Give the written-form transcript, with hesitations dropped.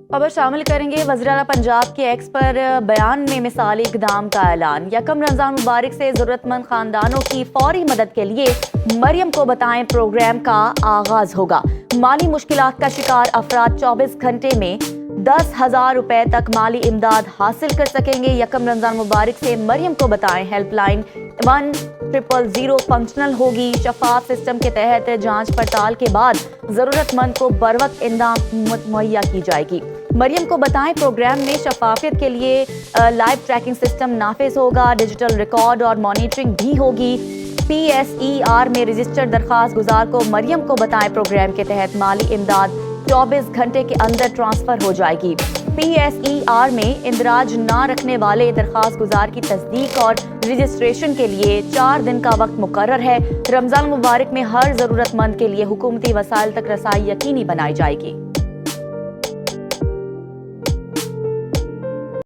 खबर शामिल करेंगे। वज़ीर-ए-आला पंजाब के एक्स पर बयान में मिसाली इक़दाम का ऐलान। यकम रमज़ान मुबारक से ज़रूरतमंद ख़ानदानों की फ़ौरी मदद के लिए मरियम को बताएं प्रोग्राम का आगाज़ होगा। माली मुश्किलात का शिकार अफराद 24 घंटे में 10,000 रुपए तक माली इमदाद हासिल कर सकेंगे। यकम रमज़ान मुबारक से मरियम को बताएं हेल्पलाइन 1000 फंक्शनल होगी। शफाफ सिस्टम के तहत जांच पड़ताल के बाद ज़रूरतमंद को बरवक्त इमदाद मुहैया की जाएगी। मरियम को बताएं प्रोग्राम में शफाफियत के लिए लाइव ट्रैकिंग सिस्टम नाफिज होगा। डिजिटल रिकॉर्ड और मॉनिटरिंग भी होगी। PSER में रजिस्टर्ड दरख्वास्त गुजार को मरियम को बताएं प्रोग्राम के तहत माली इमदाद 24 घंटे के अंदर ट्रांसफर हो जाएगी। PSER में इंदराज ना रखने वाले दरख्वास्त गुजार की तस्दीक और रजिस्ट्रेशन के लिए 4 दिन का वक्त मुकर्रर है। रमजान मुबारक में हर जरूरतमंद के लिए हुकूमती वसाइल तक रसाई यकीनी बनाई जाएगी।